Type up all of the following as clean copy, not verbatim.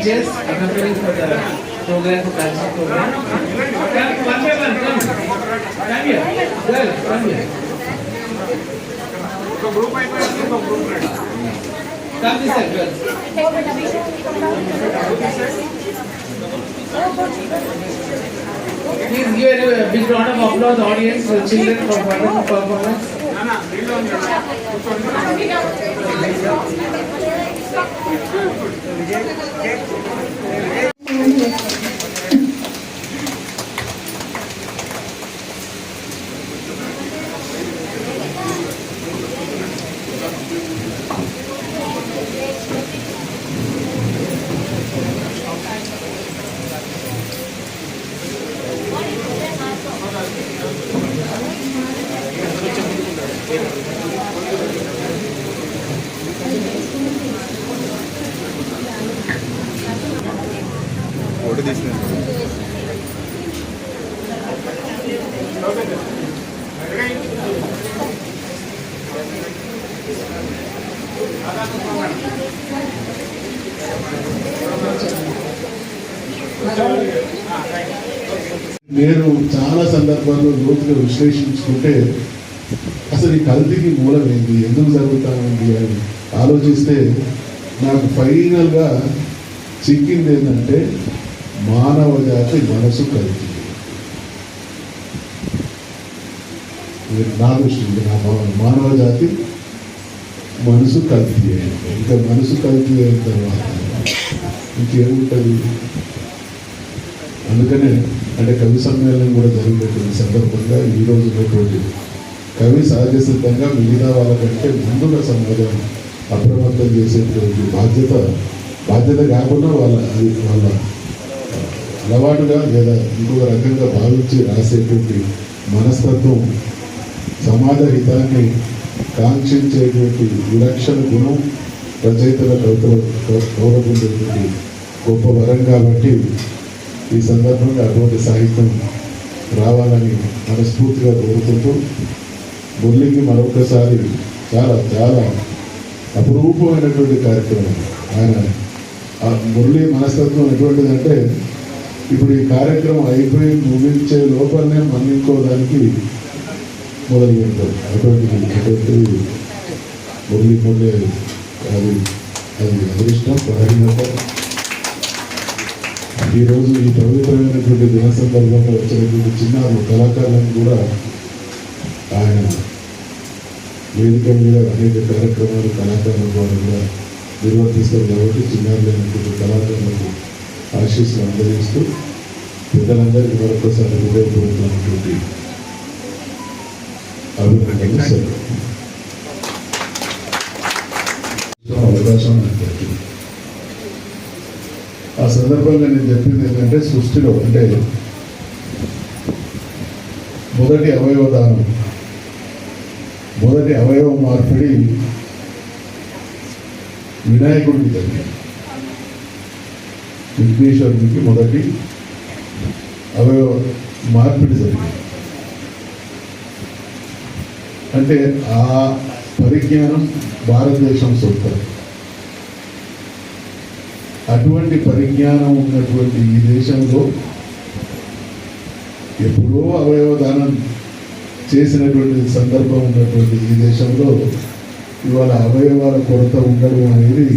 speeches accompanying for the program, for cancer program. Come one by one, come. Come here. Girl, come here. Come this side, girl. Please give a big round of applause, audience, children for wonderful performance. నేను చాలా సందర్భాల్లో లోతుగా విశ్లేషించుకుంటే అసలు ఈ కల్తీకి మూలం ఏంటి, ఎందుకు జరుగుతా ఉంది అని ఆలోచిస్తే నాకు ఫైనల్గా చిక్కింది ఏంటంటే మానవ జాతి మనసు కల్తీ. నా దృష్టి నా మానవ జాతి మనసు కల్తీ అయింది. ఇంకా మనసు కల్తీ అయిన తర్వాత ఇంకేముంటుంది? అందుకనే అంటే కవి సమ్మేళనం కూడా జరిగినటువంటి సందర్భంగా ఈరోజు ఉన్నటువంటి కవి సహజ సిద్ధంగా మిగతా వాళ్ళకంటే ముందుగా సమాజం అప్రమత్తం చేసేటువంటి బాధ్యత కాకుండా వాళ్ళ అలవాటుగా లేదా ఇంకొక రకంగా భావించి రాసేటువంటి మనస్తత్వం సమాజ హితాన్ని కాంక్షించేటువంటి విలక్షణ గుణం రచయితల కౌరకుండేటువంటి గొప్ప వరం. కాబట్టి ఈ సందర్భంగా అటువంటి సాహిత్యం రావాలని మనస్ఫూర్తిగా కోరుకుంటూ మురళికి మరొకసారి చాలా చాలా అపురూపమైనటువంటి కార్యక్రమం. ఆయన మురళి మనస్తత్వం ఎటువంటిదంటే ఇప్పుడు ఈ కార్యక్రమం అయిపోయి ముగించే లోపలనే మన్నించుకోవడానికి మొదలు పెడతారు. అటువంటిది మురళి అది అదృష్టం, బలహీనత. ఈరోజు ఈ పవిత్రమైనటువంటి దిన సందర్భంగా వచ్చినటువంటి చిన్నారు కళాకారులను కూడా ఆయన వేదిక మీద అనేక కార్యక్రమాలు కళాకారుల ద్వారా కూడా నిర్వర్తిస్తారు. కాబట్టి చిన్నారులైనటువంటి కళాకారులకు ఆశీస్సులు అందజేస్తూ పెద్దలందరికీ మరొకసారి హృదయపూర్వకమైనటువంటి అభినందనలు సార్. అవకాశం నాకు దక్కింది. ఆ సందర్భంగా నేను చెప్పింది ఏంటంటే సృష్టిలో అంటే మొదటి అవయవదానం, మొదటి అవయవ మార్పిడి వినాయకుడికి జరిగింది. విఘ్నేశ్వరుడికి మొదటి అవయవ మార్పిడి జరిగింది. అంటే ఆ పరిజ్ఞానం భారతదేశం సొంతం. అటువంటి పరిజ్ఞానం ఉన్నటువంటి ఈ దేశంలో ఎప్పుడో అవయవదానం చేసినటువంటి సందర్భం ఉన్నటువంటి ఈ దేశంలో ఇవాళ అవయవాల కొరత ఉండడం అనేది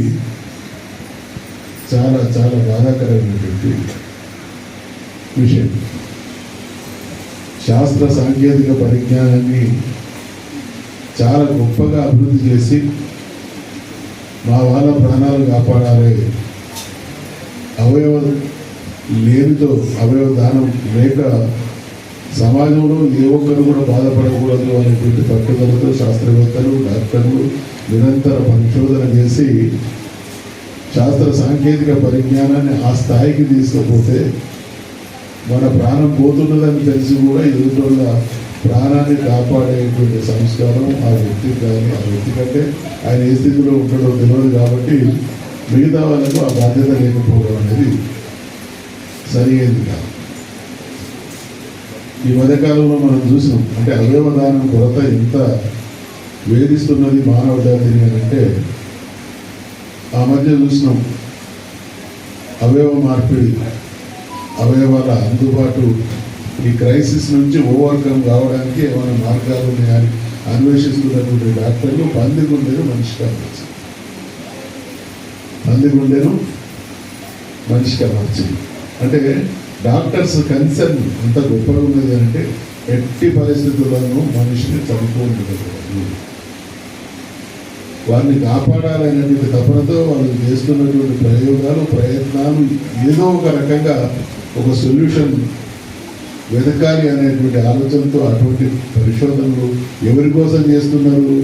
చాలా చాలా బాధాకరమైనటువంటి విషయం. శాస్త్ర సాంకేతిక పరిజ్ఞానాన్ని చాలా గొప్పగా అభివృద్ధి చేసి మా వాళ్ళ ప్రాణాలు కాపాడాలి, అవయవం లేనితో అవయవ దానం లేక సమాజంలో ఏ ఒక్కరు కూడా బాధపడకూడదు అనేటువంటి పట్టుదలతో శాస్త్రవేత్తలు డాక్టర్లు నిరంతర పరిశోధన చేసి శాస్త్ర సాంకేతిక పరిజ్ఞానాన్ని ఆ స్థాయికి తీసుకుపోతే మన ప్రాణం పోతున్నదని తెలిసి కూడా ఎదుటోళ్ళ ప్రాణాన్ని కాపాడేటువంటి సంస్కారం ఆ వ్యక్తికి కానీ ఆ వ్యక్తి కంటే ఆయన ఏ స్థితిలో ఉండడం తెలియదు. కాబట్టి మిగతా వాళ్ళకు ఆ బాధ్యత లేకపోవడం అనేది సరైనది కాదు. ఈ మధ్యకాలంలో మనం చూసినాం అంటే అవయవదానం కొరత ఎంత వేధిస్తున్నది మానవ జాతిని అని అంటే ఆ మధ్య చూసినాం అవయవ మార్పిడి, అవయవాల అందుబాటు, ఈ క్రైసిస్ నుంచి ఓవర్కమ్ కావడానికి ఏమైనా మార్గాలు ఉన్నాయని అన్వేషిస్తున్నటువంటి డాక్టర్లు పంది గుండెను మనిషిగా మార్చింది. పంది గుండెను మనిషిగా మార్చింది అంటే డాక్టర్స్ కన్సర్న్ ఎంత గొప్పగా ఉన్నది అంటే ఎట్టి పరిస్థితులను మనిషిని చనిపోకూడదు, వారిని కాపాడాలనేటువంటి తపనతో వాళ్ళు చేస్తున్నటువంటి ప్రయత్నాలు ఏదో ఒక రకంగా ఒక సొల్యూషన్ వెతకాలి అనేటువంటి ఆలోచనతో అటువంటి పరిశోధనలు ఎవరి కోసం చేస్తున్నారు?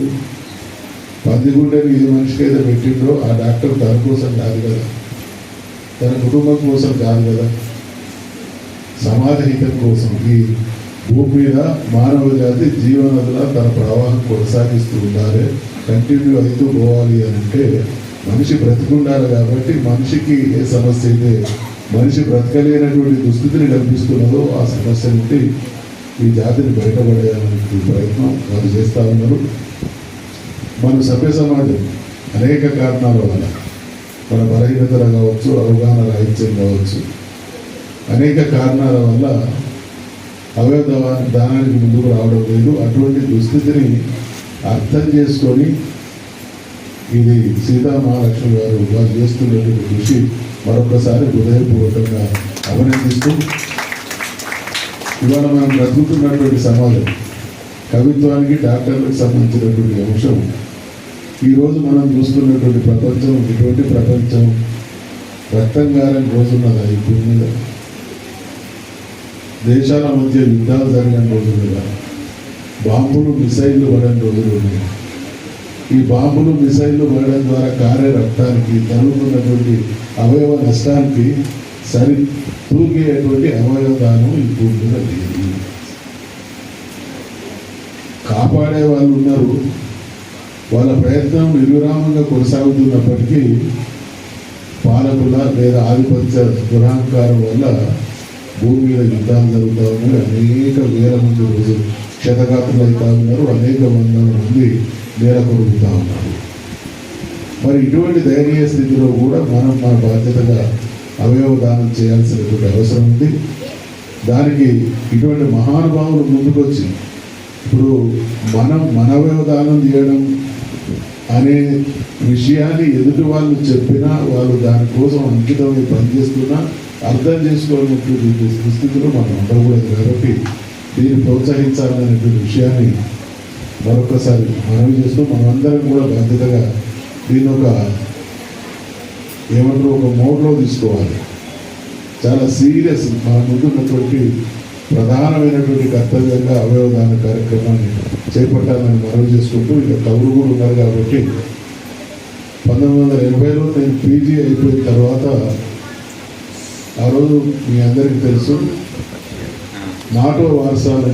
పందిగుండెని ఏ మనిషికైతే పెట్టిండ్రో ఆ డాక్టర్ తన కోసం కాదు కదా, తన కుటుంబం కోసం కాదు కదా, సమాజ హితం కోసం. ఈ భూమి మీద మానవ జాతి జీవనదుల తన ప్రవాహం కొనసాగిస్తూ ఉండాలి, కంటిన్యూ అవుతూ పోవాలి అని అంటే మనిషి బ్రతికుండాలి. కాబట్టి మనిషికి ఏ సమస్య అయితే మనిషి బ్రతకలేనటువంటి దుస్థితిని కల్పిస్తున్నదో ఆ సమస్య నుండి ఈ జాతిని బయటపడేయాలనే ప్రయత్నం వారు చేస్తూ ఉన్నారు. మన సభ్య సమాజం అనేక కారణాల వల్ల, మన బలహీనతలు కావచ్చు, అవగాహన రాహిత్యం కావచ్చు, అనేక కారణాల వల్ల అవయవ దానానికి ముందుకు రావడం లేదు. అటువంటి దుస్థితిని అర్థం చేసుకొని ఇది సీతామహాలక్ష్మి గారు వారు చేస్తున్నటువంటి కృషి మరొకసారి హృదయపూర్వకంగా అభినందిస్తూ, ఇవాళ మనం బ్రతుకుతున్నటువంటి సమాజం కవిత్వానికి డాక్టర్లకు సంబంధించినటువంటి అంశం ఈరోజు మనం చూస్తున్నటువంటి ప్రపంచం ఇటువంటి ప్రపంచం రక్తం గారని రోజున్నదా ఈ భూమి మీద? దేశాల మధ్య యుద్ధాలు జరిగిన రోజులుగా, బాంబులు మిసైళ్లు పడిన రోజులు ఉన్నాయి. ఈ బాంబులు మిసైళ్లు పడడం ద్వారా కారే రక్తానికి, జరుగుతున్నటువంటి అవయవ నష్టానికి సరి తూగేటువంటి అవయవ దానం ఈ భూమి మీద లేదు. కాపాడే వాళ్ళు ఉన్నారు, వాళ్ళ ప్రయత్నం నిర్విరామంగా కొనసాగుతున్నప్పటికీ పాలకుల లేదా ఆధిపత్య దురహంకారం వల్ల భూమి మీద యుద్ధాలు జరుగుతూ ఉన్నాయి. అనేక వేల మంది రోజు క్షతగాత్రులు అవుతూ ఉన్నారు, అనేక వందల మంది నేల కొరుగుతూ ఉన్నారు. మరి ఇటువంటి దయనీయ స్థితిలో కూడా మనం మన బాధ్యతగా అవయవ దానం చేయాల్సినటువంటి అవసరం ఉంది. దానికి ఇటువంటి మహానుభావులు ముందుకొచ్చి ఇప్పుడు మనం మన అవయవ దానం చేయడం అనే విషయాన్ని ఎదుటి వాళ్ళు చెప్పినా, వాళ్ళు దానికోసం అంకితమై పనిచేస్తున్నా అర్థం చేసుకోవాలనేటువంటి దుస్థితిలో మనం ఉండకూడదు. కాబట్టి దీన్ని ప్రోత్సహించాలనేటువంటి విషయాన్ని మరొకసారి మనవి చేస్తూ మనమందరం కూడా బాధ్యతగా దీన్ని ఒక మోడ్లో తీసుకోవాలి. చాలా సీరియస్ మన ముందున్నటువంటి ప్రధానమైనటువంటి కర్తవ్యంగా అవయవదాన కార్యక్రమాన్ని చేపట్టాలని మనవి చేసుకుంటూ, ఇక కవులు కూడా ఉన్నారు కాబట్టి 1980లో నేను పీజీ అయిపోయిన తర్వాత ఆ రోజు మీ అందరికీ తెలుసు నాటో వారసాలు